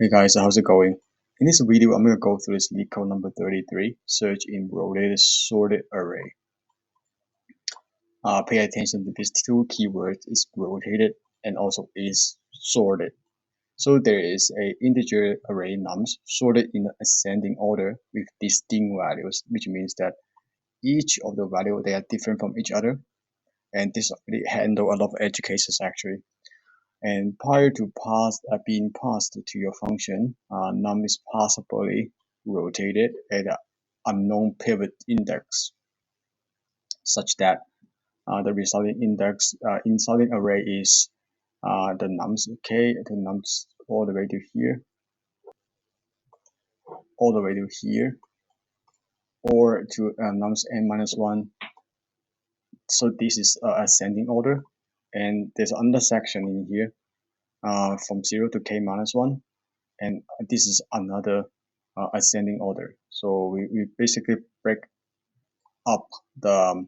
Hey guys, how's it going? In this video, I'm going to go through this Leetcode number 33, search in rotated sorted array. Pay attention to these two keywords, is rotated and also is sorted. So there is a integer array nums sorted in ascending order with distinct values, which means that each of the value they are different from each other. And this already handle a lot of edge cases actually. And prior to being passed to your function, num is possibly rotated at an unknown pivot index, such that the resulting index resulting array is the nums the nums all the way to here, all the way to here, or to nums n minus one. So this is ascending order, and there's another section in here from 0 to k minus 1. And this is another ascending order. So we basically break up the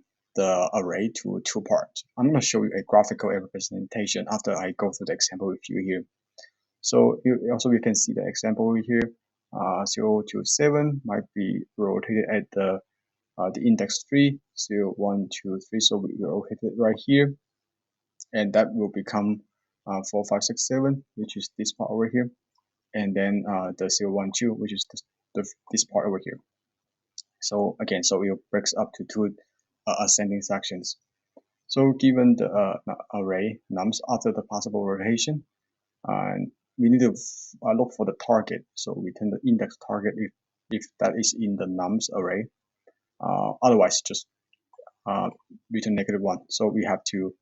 array to two parts. I'm going to show you a graphical representation after I go through the example with you here. So you can see the example over here. 0 to 7 might be rotated at the index 3, 0, 1, 2, 3. So we rotate it right here, and that will become 4, 5, 6, 7, which is this part over here. And then the 0, 1, 2, which is this part over here. So again, so it breaks up to two ascending sections. So given the array nums after the possible rotation, we need to look for the target. So return the index target if that is in the nums array. Otherwise, just return -1. So we have to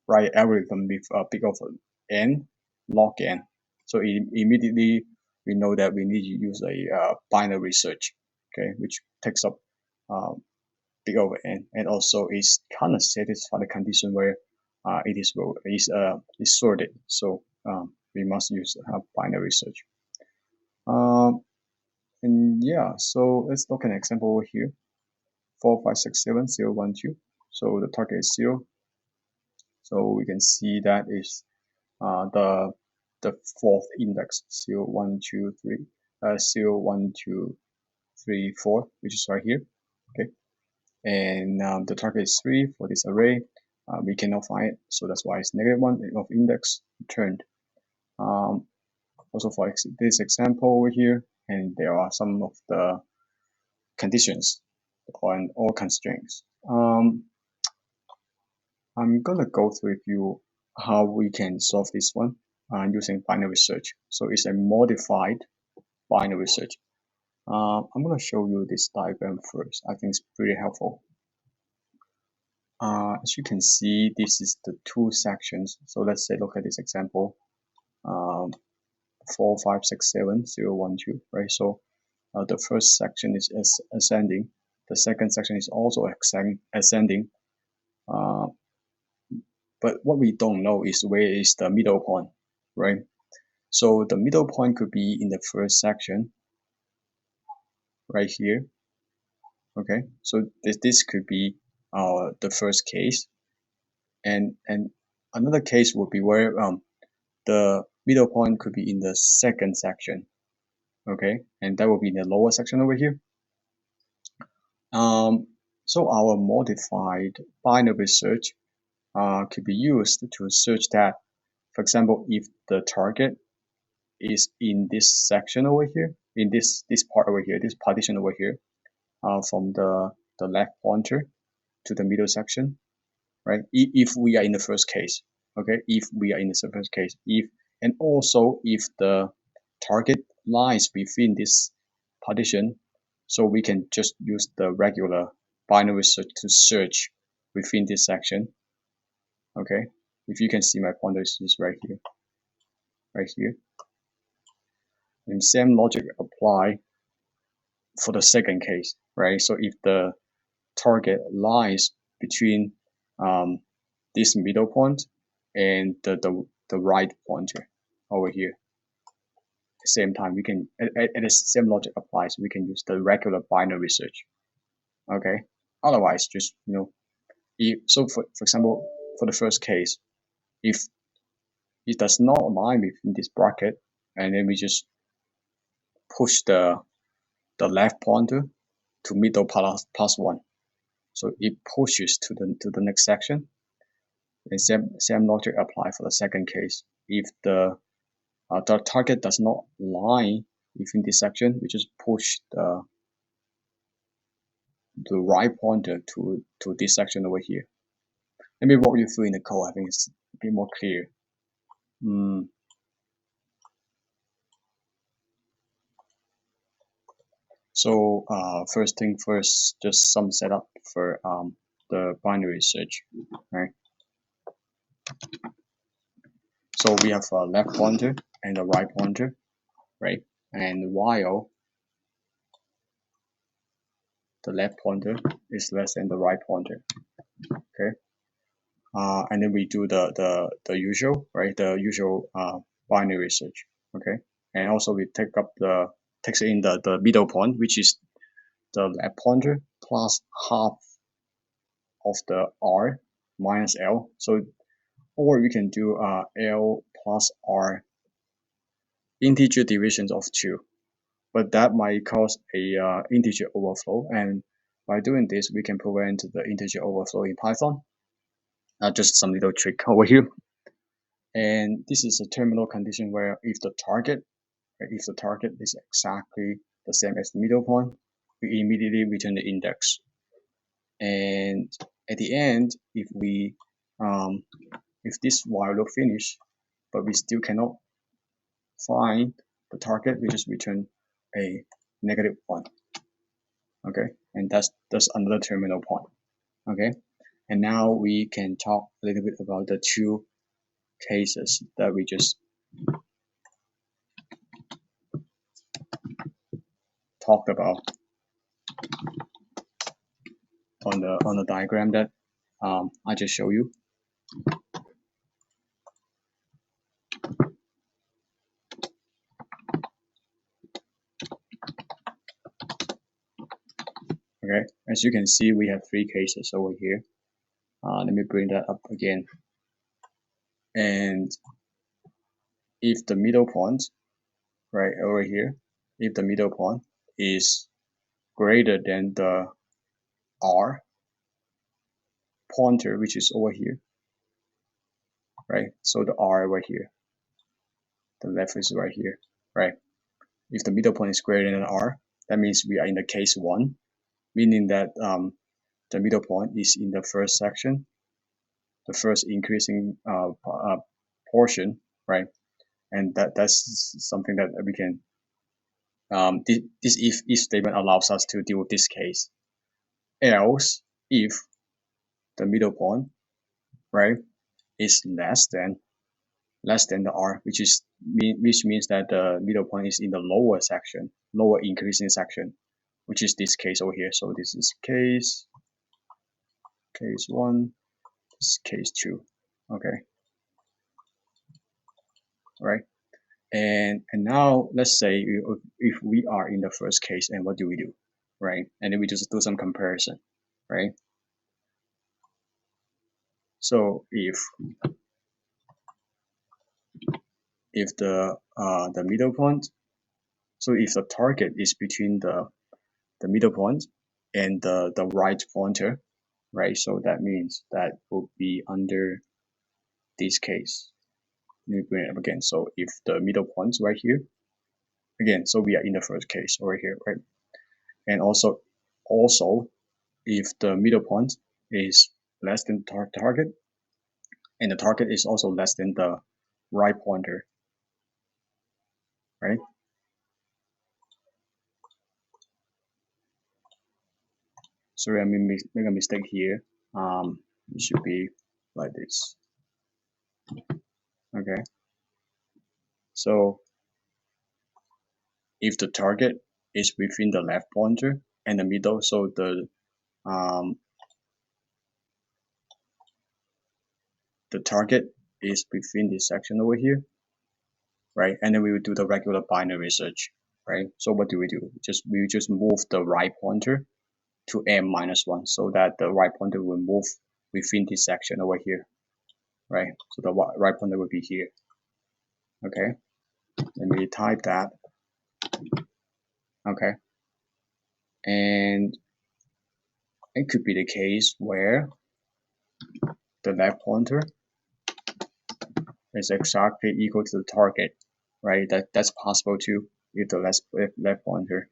write algorithm with big of n log n. So immediately we know that we need to use a binary search, okay, which takes up big over n, and also is kind of satisfy the condition where it is sorted. So we must use binary search. And yeah, so let's look at an example over here. 4, 5, 6, 7, 0, 1, 2. So the target is 0. So we can see that is the fourth index, 0, 1, 2, 3, 0, 1, 2, 3, 4, which is right here. Okay, and the target is 3 for this array. We cannot find it, so that's why it's -1 of index returned. Also for this example over here, and there are some of the conditions on all constraints. I'm gonna go through with you how we can solve this one using binary search. So it's a modified binary search. I'm gonna show you this diagram first. I think it's pretty helpful. As you can see, this is the two sections. So let's say, look at this example, 4, 5, 6, 7, 0, 1, 2, right? So the first section is ascending. The second section is also ascending. But what we don't know is where is the middle point, right? So the middle point could be in the first section, right here. Okay, so this could be the first case, and another case would be where the middle point could be in the second section. Okay, and that will be in the lower section over here. So our modified binary search could be used to search that. For example, if the target is in this section over here, in this part over here, this partition over here, from the left pointer to the middle section, right? If we are in the first case, okay, if we are in the first case, and also if the target lies within this partition, so we can just use the regular binary search to search within this section. Okay, if you can see my pointer is right here, right here. And same logic apply for the second case, right? So if the target lies between this middle point and the right pointer over here, at the same time we can at the same logic applies, we can use the regular binary search. Okay, otherwise just so for example, for the first case, if it does not lie within this bracket and then we just push the left pointer to middle plus 1. So it pushes to the next section. And same logic apply for the second case. If the target does not lie within this section, we just push the right pointer to this section over here. Let me walk you through in the code. I think it's a bit more clear. So first thing first, just some setup for the binary search, right? So we have a left pointer and a right pointer, right? And while the left pointer is less than the right pointer, okay? And then we do the usual, right? The usual binary search, okay? And also we takes in the middle point, which is the left pointer plus half of the R minus L. So, or we can do L plus R integer divisions of 2, but that might cause a integer overflow, and by doing this we can prevent the integer overflow in Python. Just some little trick over here. And this is a terminal condition where if the target is exactly the same as the middle point, we immediately return the index. And at the end, if we if this while loop finish, but we still cannot find the target, we just return a -1. Okay, and that's another terminal point. Okay, and now we can talk a little bit about the two cases that we just talked about on the diagram that I just showed you. Okay, as you can see, we have 3 cases over here. Let me bring that up again. And if the middle point, right over here, if the middle point is greater than the R pointer, which is over here, right? So the R over here, the left is right here, right? If the middle point is greater than R, that means we are in the case 1, meaning that the middle point is in the first section, the first increasing portion, right? And that's something that we can this if statement allows us to deal with this case. Else, if the middle point, right, is less than the R, which means that the middle point is in the lower section, lower increasing section, which is this case over here. So this is case 1, this is case 2. Okay, right? And now let's say if we are in the first case, and what do we do, right? And then we just do some comparison, right? So if the middle point, so if the target is between the middle point and the right pointer, right? So that means that will be under this case. Let me bring it up again. So if the middle point's right here, again, so we are in the first case over here, right? And also if the middle point is less than target, and the target is also less than the right pointer, right? Sorry, I make a mistake here. It should be like this. Okay. So if the target is within the left pointer and the middle, so the target is within this section over here, right? And then we would do the regular binary search, right? So what do? We just move the right pointer to m-1, so that the right pointer will move within this section over here, right? So the right pointer will be here. Okay. Let me type that. Okay. And it could be the case where the left pointer is exactly equal to the target, right? That's possible too if the left pointer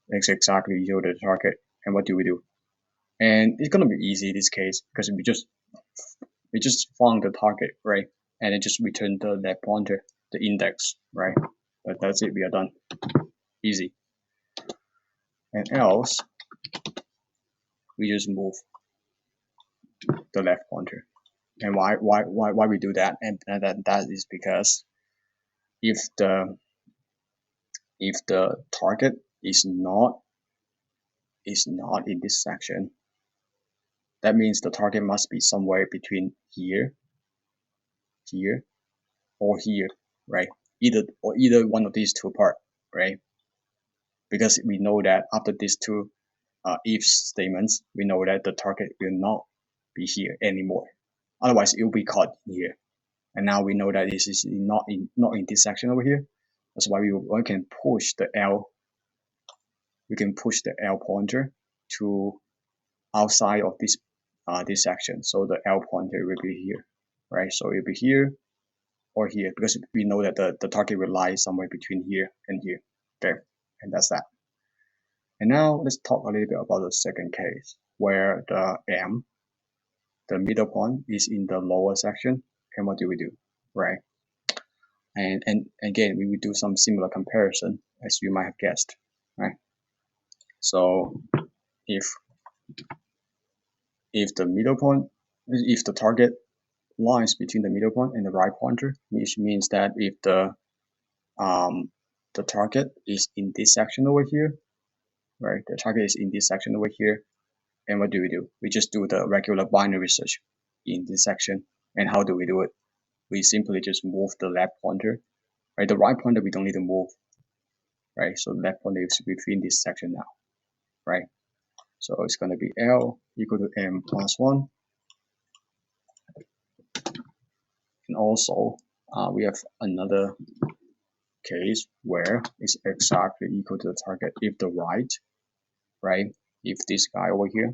is exactly equal to the target. And what do we do? And it's gonna be easy in this case because we just found the target, right? And it just return the left pointer, the index, right? That's it. We are done. Easy. And else we just move the left pointer. And why we do that? And that is because if the target is not in this section, that means the target must be somewhere between here, or here, right? Either one of these two parts, right? Because we know that after these two if statements, we know that the target will not be here anymore. Otherwise, it will be caught here. And now we know that this is not in this section over here. That's why we can push the L. We can push the L pointer to outside of this section. So the L pointer will be here, right? So it will be here or here because we know that the target will lie somewhere between here and here. Okay, and that's that. And now let's talk a little bit about the second case where the M, the middle point, is in the lower section. And what do we do, right? And again, we will do some similar comparison as you might have guessed, right? So if the middle point, if the target lies between the middle point and the right pointer, which means that if the target is in this section over here, right? The target is in this section over here, and what do? We just do the regular binary search in this section. And how do we do it? We simply just move the left pointer, right? The right pointer we don't need to move, right? So the left pointer is within this section now, right? So it's going to be L equal to M plus 1. And also, we have another case where it's exactly equal to the target if the right? If this guy over here,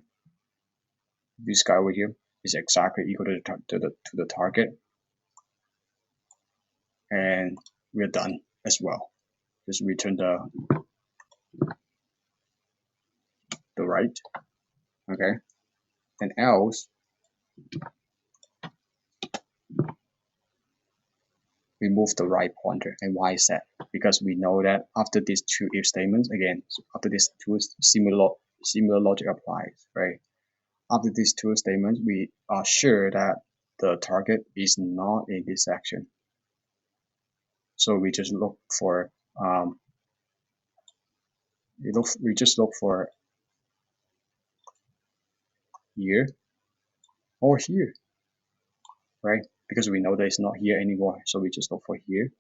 is exactly equal to the target, and we're done as well. Just return the right, okay? And else, we move the right pointer. And why is that? Because we know that after these two if statements, again, after these two similar logic applies, right? After these two statements, we are sure that the target is not in this section. So we just look for we just look for here or here, right? Because we know that it's not here anymore, so we just look for here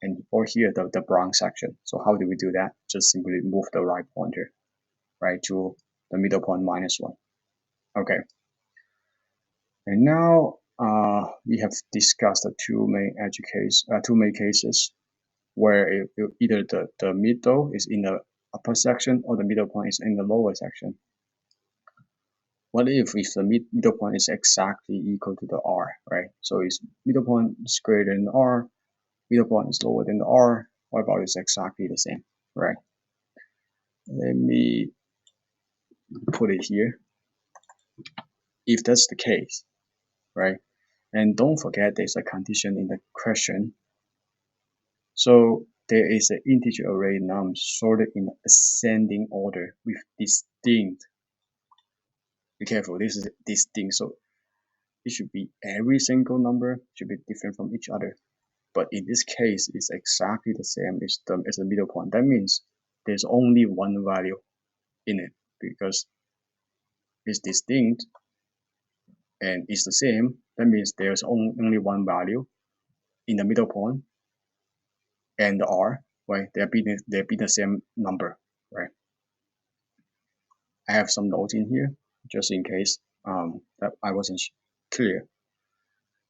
and or here, the brown section. So how do we do that? Just simply move the right pointer, right, to the middle point minus 1. Okay. And now we have discussed the two main cases where either the middle is in the upper section or the middle point is in the lower section. What if the middle point is exactly equal to the R, right? So if middle point is greater than R, middle point is lower than the R, what about it's exactly the same, right? Let me put it here. If that's the case, right? And don't forget there's a condition in the question. So there is an integer array num sorted in ascending order with distinct. Be careful, this is distinct, so it should be every single number should be different from each other. But in this case, it's exactly the same as the middle point. That means there's only one value in it because it's distinct and it's the same. That means there's only one value in the middle point and the R, right? They'll be the same number, right? I have some notes in here just in case that I wasn't clear.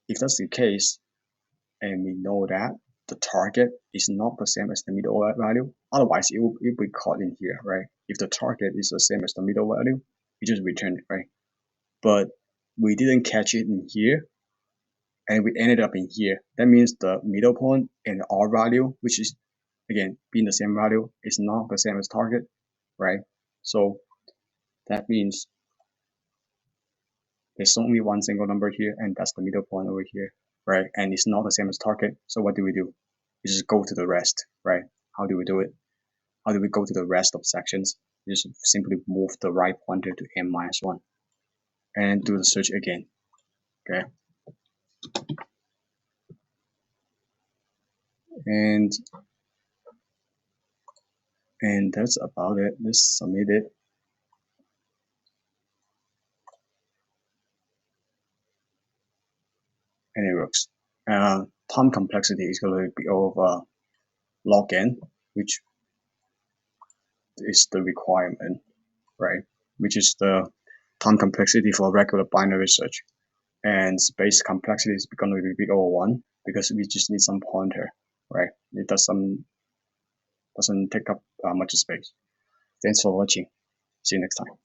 If that's the case, and we know that, the target is not the same as the middle value. Otherwise, it will be caught in here, right? If the target is the same as the middle value, we just return it, right? But we didn't catch it in here, and we ended up in here. That means the middle point and the R value, which is again being the same value, is not the same as target, right? So that means there's only one single number here, and that's the middle point over here, right? And it's not the same as target. So what do? We just go to the rest, right? How do we do it? How do we go to the rest of sections? We just simply move the right pointer to n-1 and do the search again. Okay. And that's about it. Let's submit it. And it works. Time complexity is going to be over log n, which is the requirement, right? Which is the time complexity for regular binary search. And space complexity is going to be big over 1 because we just need some pointer, right? It doesn't take up much space. Thanks for watching. See you next time.